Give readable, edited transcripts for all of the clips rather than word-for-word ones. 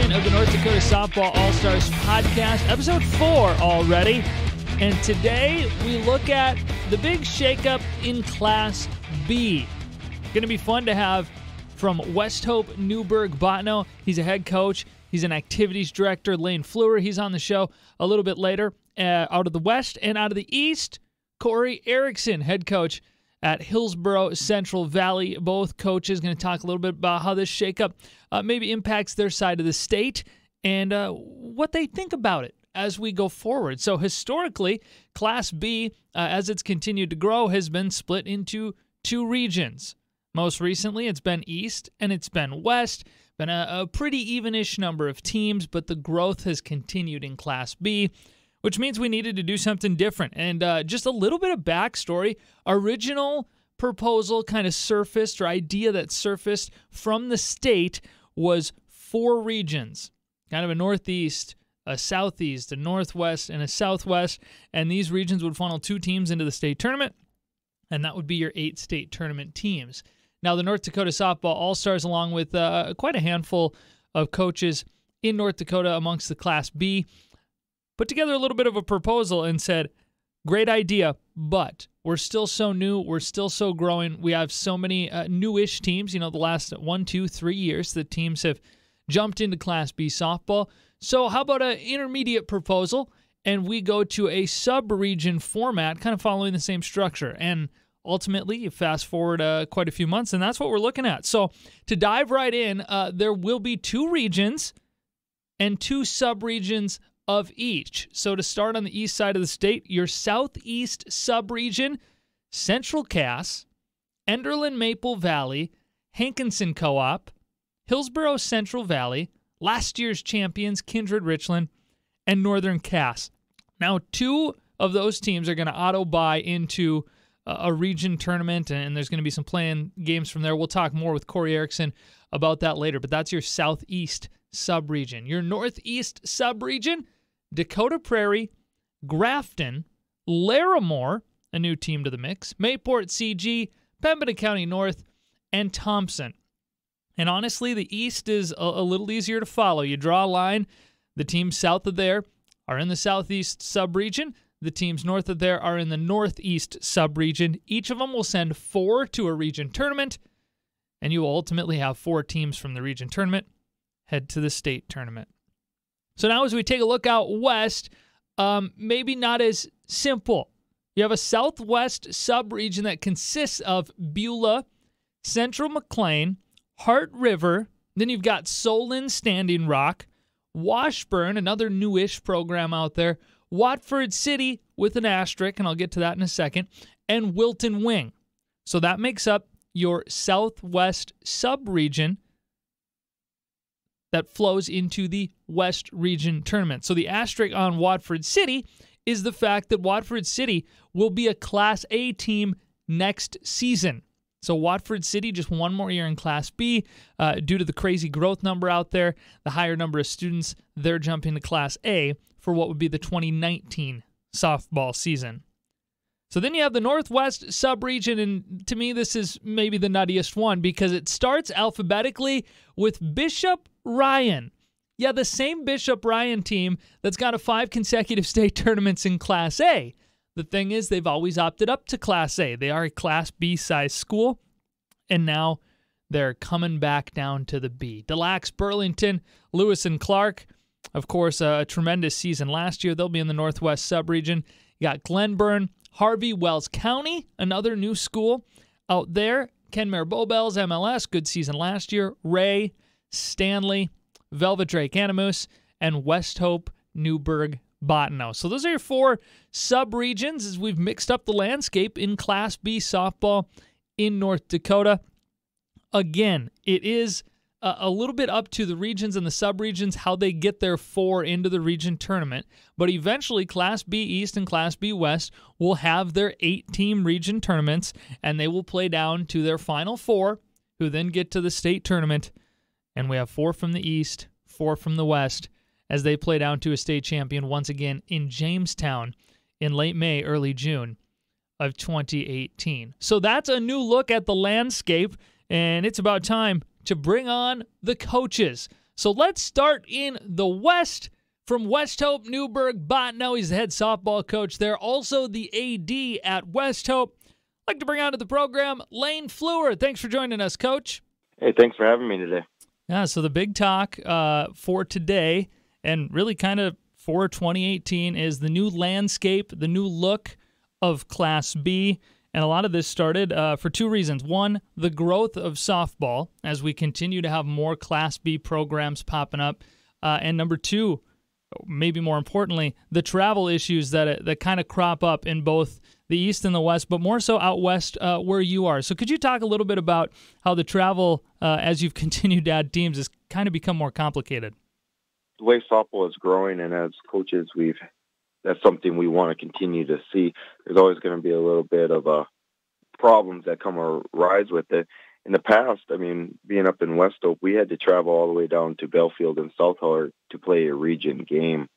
edition of the North Dakota Softball All-Stars podcast, episode 4 already. And today we look at the big shakeup in Class B. Going to be fun to have from West Hope Newburgh-Bottineau. He's a head coach. He's an activities director. Lane Fleur, he's on the show a little bit later. Out of the West and out of the East, Corey Erickson, head coach at Hillsboro Central Valley. Both coaches going to talk a little bit about how this shakeup maybe impacts their side of the state and what they think about it as we go forward. So historically, Class B, as it's continued to grow, has been split into two regions. Most recently, it's been East and it's been West. Been a pretty even-ish number of teams, but the growth has continued in Class B, which means we needed to do something different. And just a little bit of backstory. Original proposal kind of surfaced, or idea that surfaced from the state, was 4 regions, kind of a northeast, a southeast, a northwest, and a southwest. And these regions would funnel 2 teams into the state tournament, and that would be your 8 state tournament teams. Now, the North Dakota Softball All-Stars, along with quite a handful of coaches in North Dakota amongst the Class B, put together a little bit of a proposal and said, great idea, but we're still so new, we're still so growing, we have so many newish teams, the last 1, 2, 3 years the teams have jumped into Class B softball. So how about an intermediate proposal, and we go to a sub-region format, kind of following the same structure. And ultimately, you fast forward quite a few months, and that's what we're looking at. So to dive right in, there will be 2 regions and 2 sub-regions of each. So to start on the east side of the state, your southeast sub-region, Central Cass, Enderlin Maple Valley, Hankinson Co-op, Hillsboro Central Valley, last year's champions, Kindred Richland, and Northern Cass. Now, 2 of those teams are going to auto-buy into a region tournament, and there's going to be some playing games from there. We'll talk more with Corey Erickson about that later, but that's your southeast sub-region. Your northeast sub-region, Dakota Prairie, Grafton, Larimore, a new team to the mix, Mayport CG, Pembina County North, and Thompson. And honestly, the East is a little easier to follow. You draw a line. The teams south of there are in the southeast sub-region. The teams north of there are in the northeast sub-region. Each of them will send 4 to a region tournament, and you will ultimately have 4 teams from the region tournament head to the state tournament. So now as we take a look out west, maybe not as simple. You have a southwest sub-region that consists of Beulah, Central McLean, Heart River, then you've got Solon, Standing Rock, Washburn, another newish program out there, Watford City with an asterisk, and I'll get to that in a second, and Wilton Wing. So that makes up your southwest sub-region that flows into the West Region Tournament. So the asterisk on Watford City is the fact that Watford City will be a Class A team next season. So Watford City just 1 more year in Class B due to the crazy growth number out there, the higher number of students, they're jumping to Class A for what would be the 2019 softball season. So then you have the Northwest sub-region, and to me this is maybe the nuttiest one because it starts alphabetically with Bishop Ryan. Yeah, the same Bishop Ryan team that's got a 5 consecutive state tournaments in Class A. The thing is, they've always opted up to Class A. They are a Class B size school, and now they're coming back down to the B. Des Lacs, Burlington, Lewis and Clark, of course, a tremendous season last year. They'll be in the Northwest sub-region. You got Glenburn, Harvey, Wells County, another new school out there. Kenmare Bowbells, MLS, good season last year. Ray, Stanley, Velvet Drake Animus, and West Hope Newburgh-Bottineau. So those are your 4 sub-regions as we've mixed up the landscape in Class B softball in North Dakota. Again, it is a little bit up to the regions and the sub-regions how they get their 4 into the region tournament, but eventually Class B East and Class B West will have their 8-team region tournaments, and they will play down to their final 4, who then get to the state tournament, and we have 4 from the East, 4 from the West, as they play down to a state champion once again in Jamestown in late May, early June of 2018. So that's a new look at the landscape, and it's about time to bring on the coaches. So let's start in the West. From West Hope, Newburgh, Bottineau, he's the head softball coach there, also the AD at West Hope. I'd like to bring onto the program Lane Fleur. Thanks for joining us, Coach. Hey, thanks for having me today. Yeah, so the big talk for today, and really kind of for 2018, is the new landscape, the new look of Class B. And a lot of this started for two reasons. One, the growth of softball as we continue to have more Class B programs popping up. And number two, maybe more importantly, the travel issues that kind of crop up in both the East and the West, but more so out West where you are. So could you talk a little bit about how the travel, as you've continued to add teams, has kind of become more complicated? The way softball is growing, and as coaches, that's something we want to continue to see. There's always going to be a little bit of problems that arise with it. In the past, being up in West Hope, we had to travel all the way down to Belfield and South Hall to play a region game.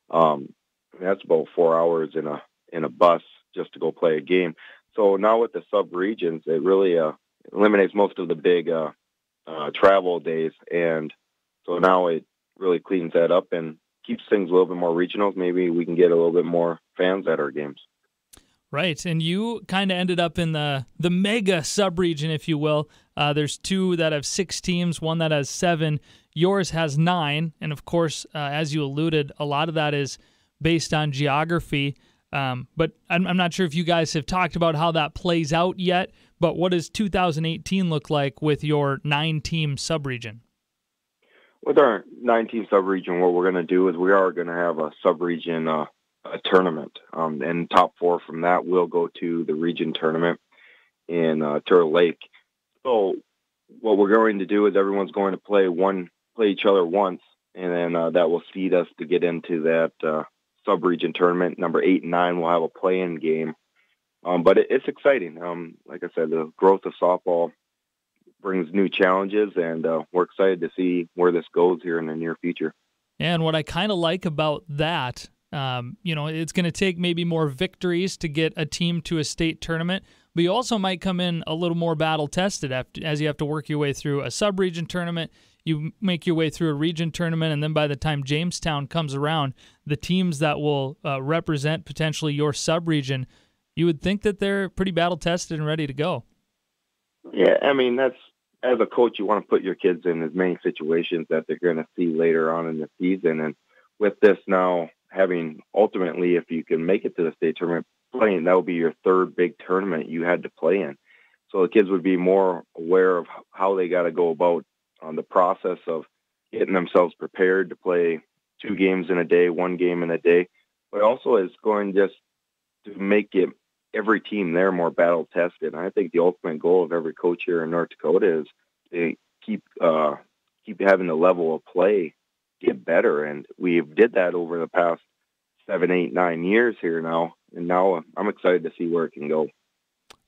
That's about 4 hours in a bus just to go play a game. So now with the sub-regions, it really eliminates most of the big travel days. And so now it really cleans that up and keeps things a little bit more regional. Maybe we can get a little bit more fans at our games. Right, and you kind of ended up in the mega sub-region, if you will. There's two that have 6 teams, one that has 7. Yours has 9, and of course, as you alluded, a lot of that is based on geography. But I'm not sure if you guys have talked about how that plays out yet, but what does 2018 look like with your 9-team sub-region? With our 9-team sub-region, what we're going to do is we are going to have a sub-region a tournament, and top 4 from that will go to the region tournament in Turtle Lake. So what we're going to do is everyone's going to play each other once, and then that will seed us to get into that sub-region tournament. Number 8 and 9 will have a play-in game, but it's exciting. Like I said, the growth of softball brings new challenges, and we're excited to see where this goes here in the near future. And what I kind of like about that, it's going to take maybe more victories to get a team to a state tournament, but you also might come in a little more battle-tested as you have to work your way through a sub-region tournament. You make your way through a region tournament, and then by the time Jamestown comes around, the teams that will represent potentially your sub-region, you would think that they're pretty battle-tested and ready to go. Yeah, that's, as a coach, you want to put your kids in as many situations that they're going to see later on in the season. And with this now, having ultimately, if you can make it to the state tournament, playing, that will be your 3rd big tournament you had to play in. So the kids would be more aware of how they got to go about on the process of getting themselves prepared to play 2 games in a day, 1 game in a day, but also is going just to make it every team there more battle tested. And I think the ultimate goal of every coach here in North Dakota is to keep having the level of play get better, and we did that over the past 7, 8, 9 years here now, and now I'm excited to see where it can go.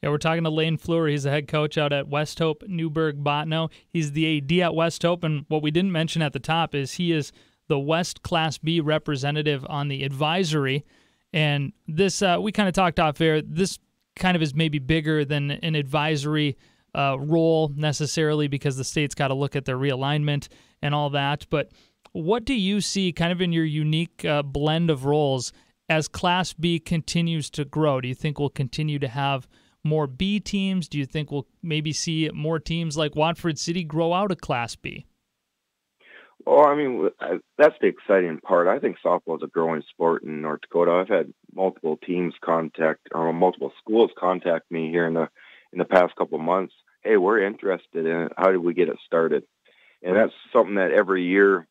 Yeah, we're talking to Lane Fleur. He's the head coach out at West Hope, Newburgh, Bottineau. He's the AD at West Hope, and what we didn't mention at the top is he is the West Class B representative on the advisory, and this, we kind of talked off air, this kind of is maybe bigger than an advisory role necessarily because the state's got to look at their realignment and all that, but what do you see kind of in your unique blend of roles as Class B continues to grow? Do you think we'll continue to have more B teams? Do you think we'll maybe see more teams like Watford City grow out of Class B? Well, that's the exciting part. I think softball is a growing sport in North Dakota. I've had multiple schools contact me here in the past couple of months. Hey, we're interested in it. How did we get it started? And that's something that every year,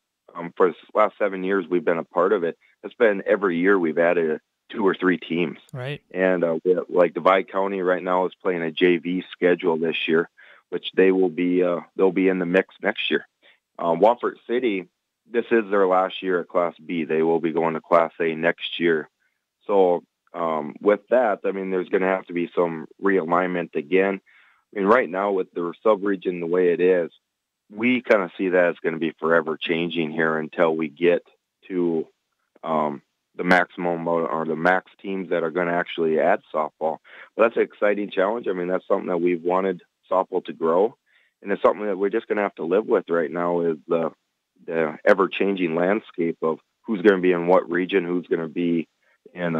for the last 7 years, we've been a part of it. It's been every year we've added 2 or 3 teams. Right. And like Divide County right now is playing a JV schedule this year, which they'll be in the mix next year. Watford City, this is their last year at Class B. They will be going to Class A next year. So with that, there's going to have to be some realignment again. Right now with the sub-region the way it is, we kind of see that it's going to be forever changing here until we get to the maximum or the max teams that are going to actually add softball. But that's an exciting challenge. That's something that we've wanted softball to grow, and it's something that we're just going to have to live with right now is the the ever-changing landscape of who's going to be in what region, who's going to be in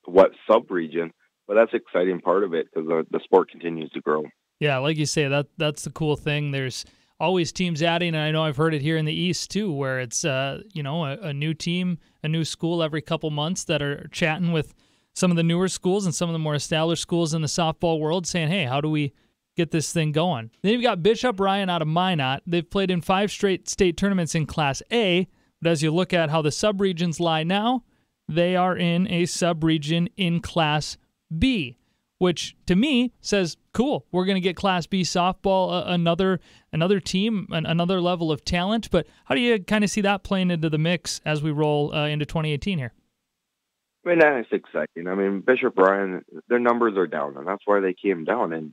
what sub-region. But that's the exciting part of it because the sport continues to grow. Yeah, like you say, that's the cool thing. There's always teams adding, and I know I've heard it here in the East too, where it's a new team, a new school every couple months that are chatting with some of the newer schools and some of the more established schools in the softball world, saying, "Hey, how do we get this thing going?" Then you've got Bishop Ryan out of Minot. They've played in 5 straight state tournaments in Class A, but as you look at how the subregions lie now, they are in a subregion in Class B, which to me says, cool, we're going to get Class B softball, another team, another level of talent. But how do you kind of see that playing into the mix as we roll into 2018 here? I mean, that's exciting. I mean, Bishop Ryan, their numbers are down, and that's why they came down. And,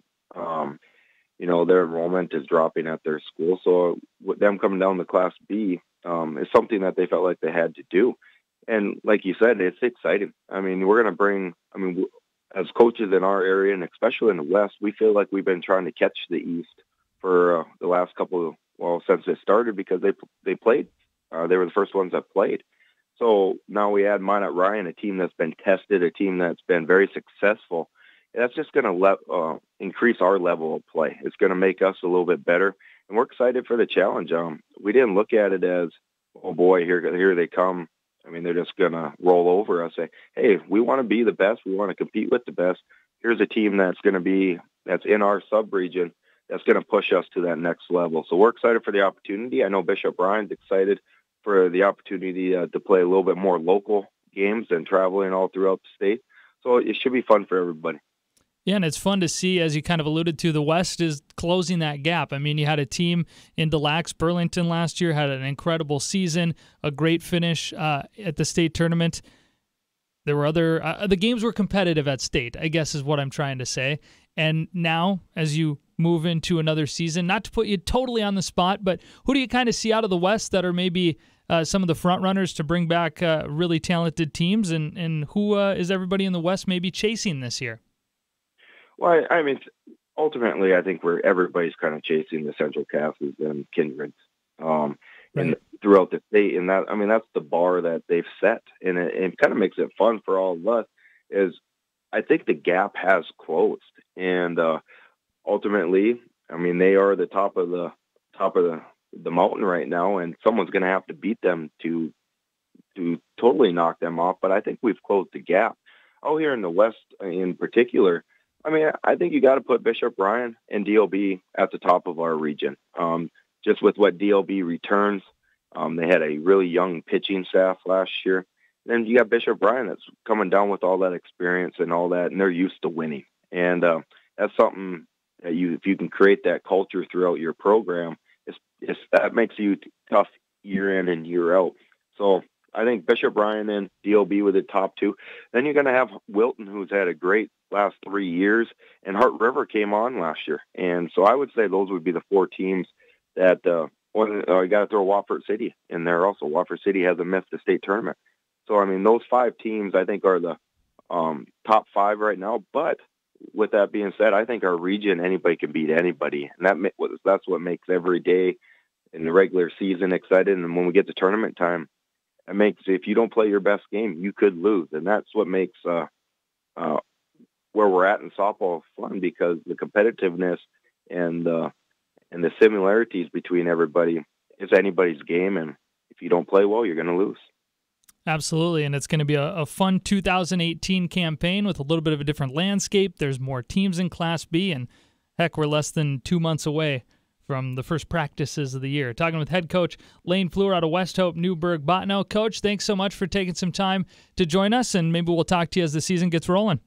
their enrollment is dropping at their school. So with them coming down to Class B is something that they felt like they had to do. And like you said, it's exciting. I mean, we're going to bring, as coaches in our area, and especially in the West, we feel like we've been trying to catch the East for the last since it started because they played. They were the first ones that played. So now we add Minot Ryan, a team that's been tested, a team that's been very successful. That's just going to increase our level of play. It's going to make us a little bit better, and we're excited for the challenge. We didn't look at it as, oh boy, here they come. I mean, they're just going to roll over us. Say, hey, we want to be the best. We want to compete with the best. Here's a team that's in our sub-region that's going to push us to that next level. So we're excited for the opportunity. I know Bishop Ryan's excited for the opportunity to play a little bit more local games than traveling all throughout the state. So it should be fun for everybody. Yeah, and it's fun to see, as you kind of alluded to, the West is closing that gap. I mean, you had a team in Des Lacs, Burlington last year, had an incredible season, a great finish at the state tournament. There were the games were competitive at state, I guess is what I'm trying to say. And now, as you move into another season, not to put you totally on the spot, but who do you kind of see out of the West that are maybe some of the front runners to bring back really talented teams, and who is everybody in the West maybe chasing this year? Well, I mean, ultimately, I think everybody's kind of chasing the Central Casses and Kindreds, and throughout the state, and that's the bar that they've set, and it kind of makes it fun for all of us. Is I think the gap has closed, and ultimately, I mean, they are the top of the mountain right now, and someone's going to have to beat them to totally knock them off. But I think we've closed the gap. Out here in the West, in particular, I mean, I think you got to put Bishop Ryan and DLB at the top of our region. Just with what DLB returns, they had a really young pitching staff last year. Then you got Bishop Ryan that's coming down with all that experience and all that, and they're used to winning. And that's something that if you can create that culture throughout your program, that makes you tough year in and year out. So I think Bishop Ryan and DLB with the top two. Then you're going to have Wilton, who's had a great last 3 years, and Heart River came on last year. And so I would say those would be the 4 teams that you got to throw Wofford City in there also. Wofford City hasn't missed the state tournament. So, I mean, those 5 teams I think are the top 5 right now. But with that being said, I think our region, anybody can beat anybody. And that's what makes every day in the regular season exciting. And when we get to tournament time, it makes, if you don't play your best game, you could lose. And that's what makes where we're at in softball fun, because the competitiveness and the similarities between everybody is anybody's game. And if you don't play well, you're going to lose. Absolutely, and it's going to be a fun 2018 campaign with a little bit of a different landscape. There's more teams in Class B, and heck, we're less than 2 months away from the first practices of the year. Talking with head coach Lane Fleur out of West Hope, Newburgh-Bottineau. Coach, thanks so much for taking some time to join us, and maybe we'll talk to you as the season gets rolling.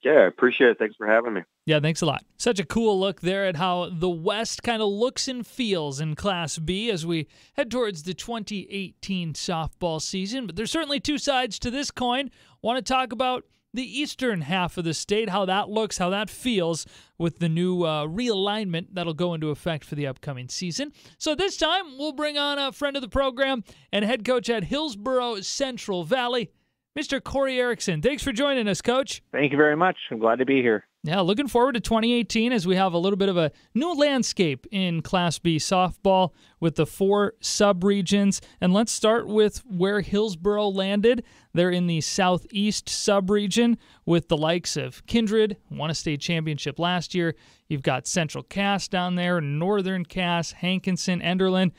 Yeah, I appreciate it. Thanks for having me. Yeah, thanks a lot. Such a cool look there at how the West kind of looks and feels in Class B as we head towards the 2018 softball season. But there's certainly 2 sides to this coin. Want to talk about the eastern half of the state, how that looks, how that feels with the new realignment that'll go into effect for the upcoming season. So this time, we'll bring on a friend of the program and head coach at Hillsboro Central Valley, Mr. Corey Erickson. Thanks for joining us, Coach. Thank you very much. I'm glad to be here. Yeah, looking forward to 2018 as we have a little bit of a new landscape in Class B softball with the 4 sub-regions. And let's start with where Hillsboro landed. They're in the Southeast sub-region with the likes of Kindred, won a state championship last year. You've got Central Cass down there, Northern Cass, Hankinson, Enderlin.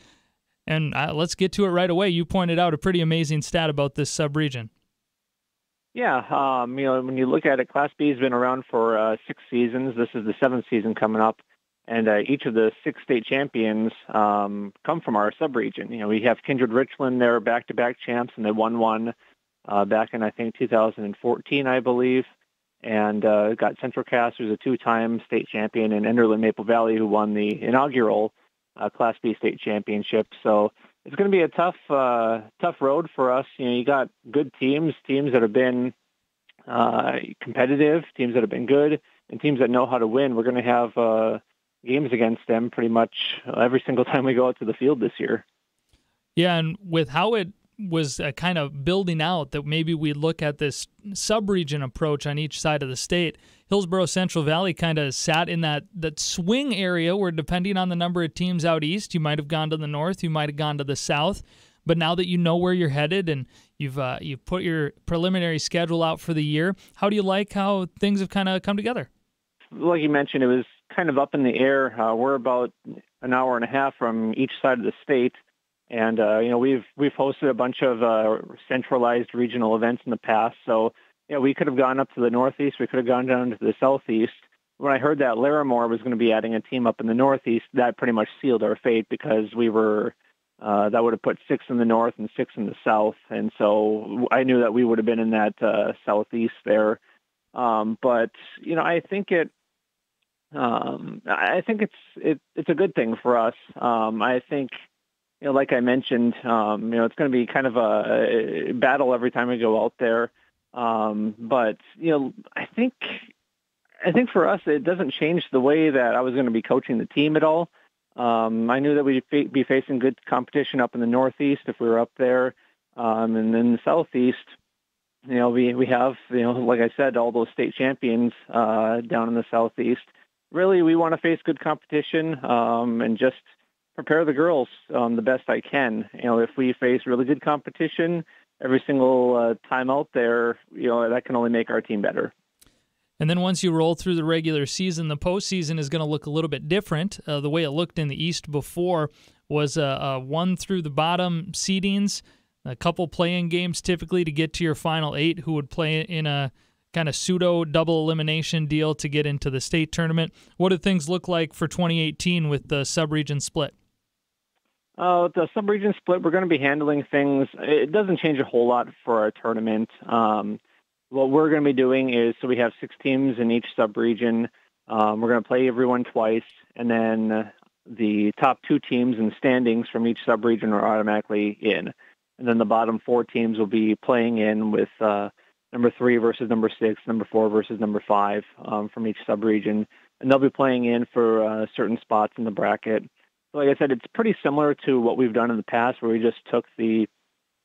And let's get to it right away. You pointed out a pretty amazing stat about this sub-region. Yeah, when you look at it, Class B has been around for 6 seasons. This is the 7th season coming up, and each of the 6 state champions come from our subregion. We have Kindred Richland, they're back-to-back champs, and they won one back in, I think, 2014, I believe. And got Central Cass, who's a 2-time state champion, and Enderlin Maple Valley, who won the inaugural Class B state championship. So it's going to be a tough road for us. You got good teams that have been competitive, teams that have been good, and teams that know how to win. We're going to have games against them pretty much every single time we go out to the field this year. Yeah, and with how it was kind of building out, that maybe we look at this sub-region approach on each side of the state. Hillsboro Central Valley kind of sat in that swing area where, depending on the number of teams out east, you might have gone to the north, you might have gone to the south. But now that you know where you're headed and you've put your preliminary schedule out for the year, how do you like how things have kind of come together? Like you mentioned, it was kind of up in the air. We're about an hour and a half from each side of the state. And, we've hosted a bunch of centralized regional events in the past. So, we could have gone up to the northeast. We could have gone down to the southeast. When I heard that Larimore was going to be adding a team up in the northeast, that pretty much sealed our fate because we were that would have put 6 in the north and 6 in the south. And so I knew that we would have been in that southeast there. But, I think it's a good thing for us. I think, like I mentioned, it's going to be kind of a battle every time we go out there. But I think for us, it doesn't change the way that I was going to be coaching the team at all. I knew that we'd be facing good competition up in the Northeast if we were up there. And in the Southeast, we have, like I said, all those state champions down in the Southeast. Really, we want to face good competition and just prepare the girls the best I can. If we face really good competition every single time out there, that can only make our team better. And then once you roll through the regular season, the postseason is going to look a little bit different. The way it looked in the East before was one through the bottom seedings, a couple play-in games typically to get to your final 8 who would play in a kind of pseudo double elimination deal to get into the state tournament. What do things look like for 2018 with the sub-region split? The sub-region split, we're going to be handling things. It doesn't change a whole lot for our tournament. What we're going to be doing is, so we have 6 teams in each sub-region. We're going to play everyone twice, and then the top 2 teams in standings from each sub-region are automatically in. And then the bottom 4 teams will be playing in with number 3 versus number 6, number 4 versus number 5 from each sub-region. And they'll be playing in for certain spots in the bracket. Like I said, it's pretty similar to what we've done in the past where we just took the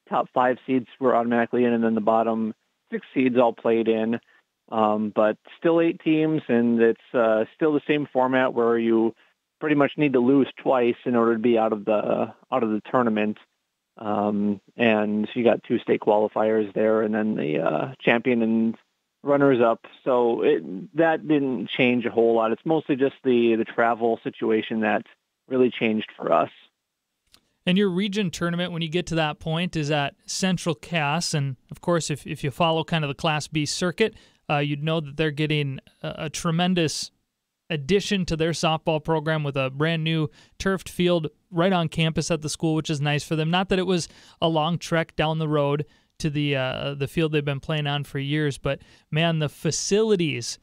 top 5 seeds were automatically in and then the bottom 6 seeds all played in. But still 8 teams, and it's still the same format where you pretty much need to lose twice in order to be out of the tournament. And you got 2 state qualifiers there and then the champion and runners-up. So that didn't change a whole lot. It's mostly just the travel situation that really changed for us. And your region tournament, when you get to that point, is at Central Cass. And, of course, if you follow kind of the Class B circuit, you'd know that they're getting a tremendous addition to their softball program with a brand-new turfed field right on campus at the school, which is nice for them. Not that it was a long trek down the road to the field they've been playing on for years, but, man, the facilities,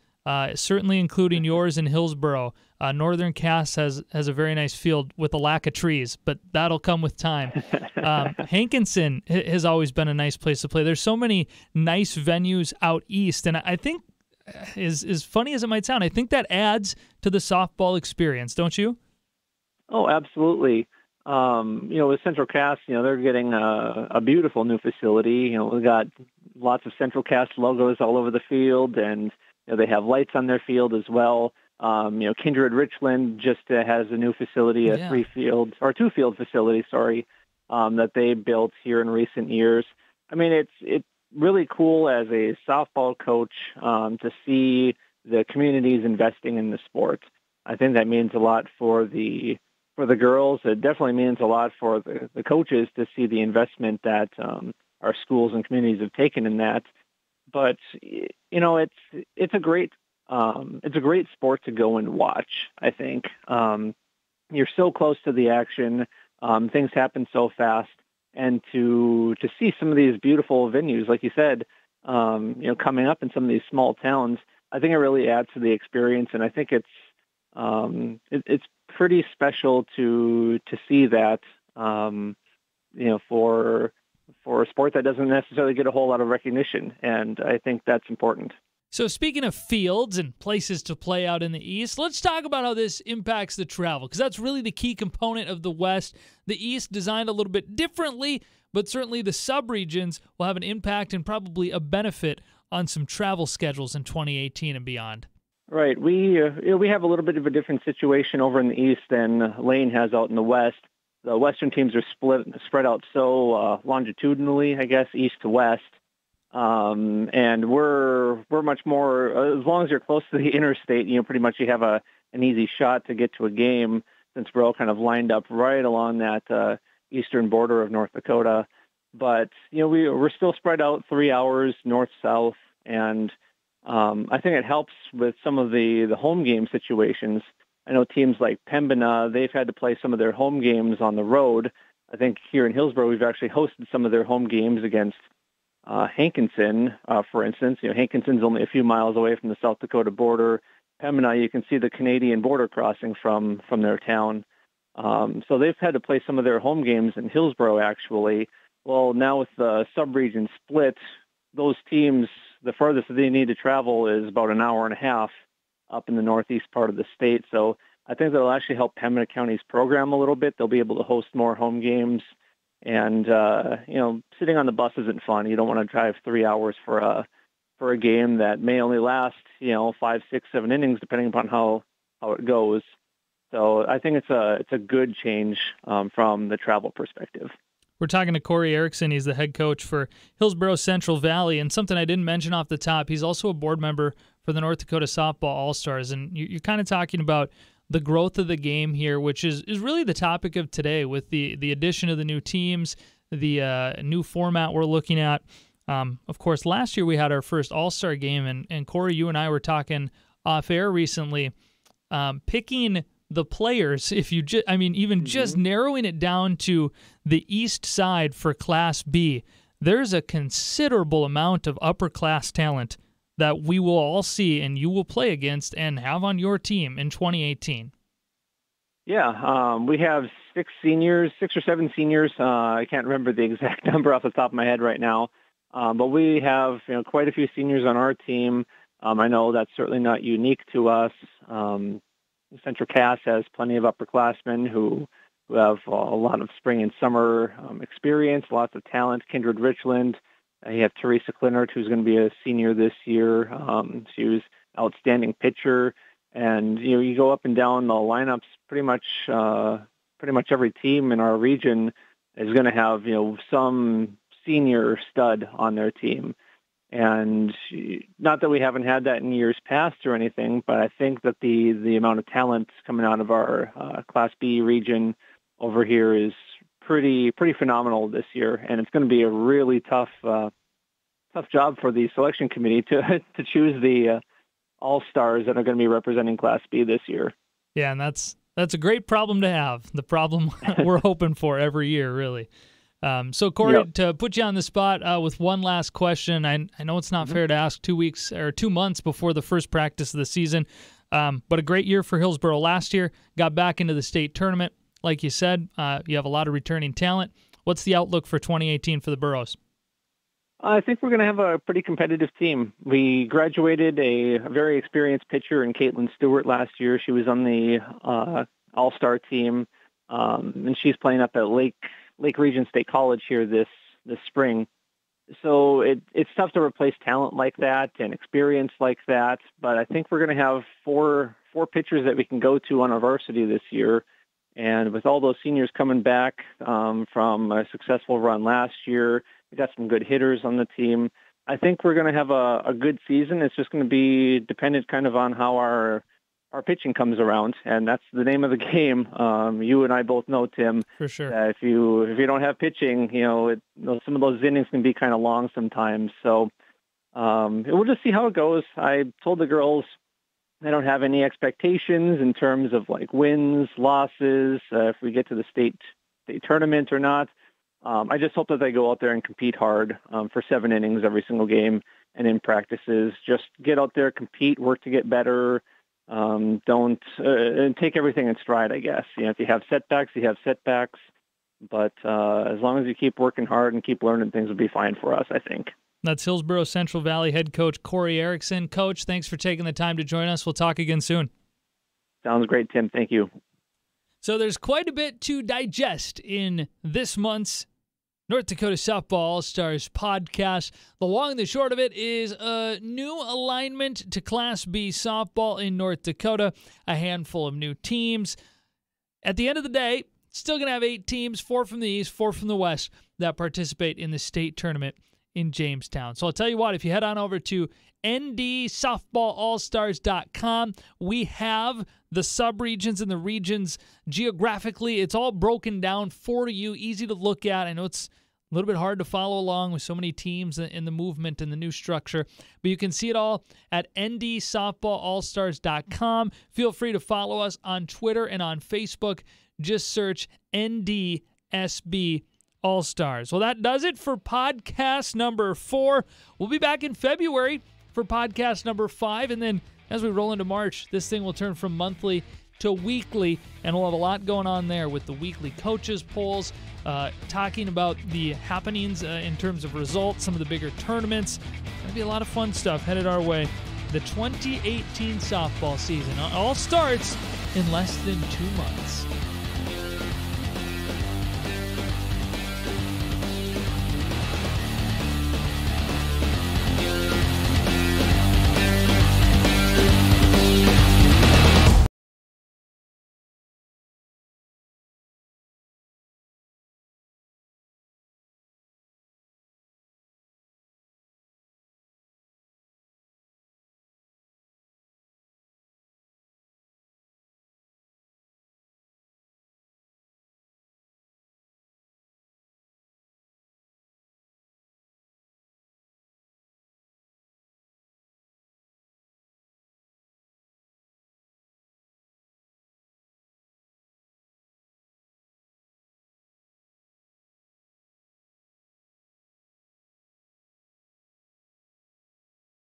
certainly including yours in Hillsboro. Northern Cass has a very nice field with a lack of trees, but that'll come with time. Hankinson has always been a nice place to play. There's so many nice venues out east, and I think, as funny as it might sound, I think that adds to the softball experience, don't you? Oh, absolutely. With Central Cass, they're getting a beautiful new facility. We've got lots of Central Cass logos all over the field, and They have lights on their field as well. Kindred Richland just has a new facility, a two-field facility, that they built here in recent years. I mean, it's really cool as a softball coach to see the communities investing in the sport. I think that means a lot for the girls. It definitely means a lot for the coaches to see the investment that our schools and communities have taken in that. But it's a great sport to go and watch. I think you're so close to the action. Things happen so fast, and to see some of these beautiful venues, like you said, coming up in some of these small towns, I think it really adds to the experience, and I think it's pretty special to see that, for a sport that doesn't necessarily get a whole lot of recognition, and I think that's important. So speaking of fields and places to play out in the East, let's talk about how this impacts the travel, because that's really the key component of the West. The East designed a little bit differently, but certainly the subregions will have an impact and probably a benefit on some travel schedules in 2018 and beyond. Right. We have a little bit of a different situation over in the East than Lane has out in the West. The Western teams are spread out so longitudinally, I guess, east to west. And we're much more, as long as you're close to the interstate, pretty much you have an easy shot to get to a game, since we're all kind of lined up right along that eastern border of North Dakota. But, we're still spread out 3 hours north-south, and I think it helps with some of the home game situations. I know teams like Pembina, they've had to play some of their home games on the road. I think here in Hillsborough, we've actually hosted some of their home games against Hankinson, for instance. Hankinson's only a few miles away from the South Dakota border. Pembina, you can see the Canadian border crossing from their town. So they've had to play some of their home games in Hillsborough, actually. Well, now with the sub-region split, those teams, the furthest they need to travel is about an hour and a half up in the northeast part of the state. So I think that'll actually help Pembina County's program a little bit. They'll be able to host more home games. And, sitting on the bus isn't fun. You don't want to drive 3 hours for a game that may only last, 5, 6, 7 innings, depending upon how it goes. So I think it's a good change from the travel perspective. We're talking to Corey Erickson. He's the head coach for Hillsborough Central Valley. And something I didn't mention off the top, he's also a board member for the North Dakota Softball All-Stars. And you're kind of talking about the growth of the game here, which is really the topic of today with the addition of the new teams, the new format we're looking at. Of course, last year we had our first All-Star game, and Corey, you and I were talking off-air recently, picking the players, if you just narrowing it down to the east side for Class B, there's a considerable amount of upper class talent that we will all see and you will play against and have on your team in 2018. Yeah, we have 6 or 7 seniors. I can't remember the exact number off the top of my head right now, but we have quite a few seniors on our team. I know that's certainly not unique to us. Central Cass has plenty of upperclassmen who have a lot of spring and summer experience, lots of talent. Kindred Richland, you have Teresa Clinert, who's going to be a senior this year. She was outstanding pitcher, and you go up and down the lineups. Pretty much every team in our region is going to have some senior stud on their team. And not that we haven't had that in years past or anything, but I think that the amount of talent coming out of our Class B region over here is pretty phenomenal this year, and it's going to be a really tough job for the selection committee to choose the all-stars that are going to be representing Class B this year. Yeah, and that's a great problem to have. The problem we're hoping for every year, really. So, Corey, Yep. To put you on the spot with one last question, I know it's not fair to ask 2 months before the first practice of the season, but a great year for Hillsborough last year, got back into the state tournament. Like you said, you have a lot of returning talent. What's the outlook for 2018 for the Burros? I think we're going to have a pretty competitive team. We graduated a very experienced pitcher in Caitlin Stewart last year. She was on the All-Star team, and she's playing up at Lake Region State College here this spring. So it's tough to replace talent like that and experience like that. But I think we're going to have four pitchers that we can go to on our varsity this year. And with all those seniors coming back from a successful run last year, we got some good hitters on the team. I think we're going to have a good season. It's just going to be dependent kind of on how our pitching comes around, and that's the name of the game. You and I both know, Tim, for sure. That if you don't have pitching, some of those innings can be kind of long sometimes. So we'll just see how it goes. I told the girls I don't have any expectations in terms of like wins, losses, if we get to the state tournament or not. I just hope that they go out there and compete hard for 7 innings every single game, and in practices, just get out there, compete, work to get better. Don't take everything in stride, I guess. If you have setbacks, you have setbacks. But as long as you keep working hard and keep learning, things will be fine for us, I think. That's Hillsborough Central Valley head coach Corey Erickson. Coach, thanks for taking the time to join us. We'll talk again soon. Sounds great, Tim. Thank you. So there's quite a bit to digest in this month's North Dakota Softball All-Stars podcast. The long and the short of it is a new alignment to Class B softball in North Dakota, a handful of new teams. At the end of the day, still going to have 8 teams, 4 from the East, 4 from the West, that participate in the state tournament in Jamestown. So I'll tell you what, if you head on over to ndsoftballallstars.com, we have the subregions and the regions geographically. It's all broken down for you, easy to look at. I know it's a little bit hard to follow along with so many teams in the movement and the new structure, but you can see it all at ndsoftballallstars.com. Feel free to follow us on Twitter and on Facebook. Just search NDSB All-Stars. Well, that does it for podcast number 4. We'll be back in February for podcast number 5, and then as we roll into March, this thing will turn from monthly to weekly, and we'll have a lot going on there with the weekly coaches polls, talking about the happenings in terms of results, some of the bigger tournaments. There'll be a lot of fun stuff headed our way. The 2018 softball season all starts in less than 2 months.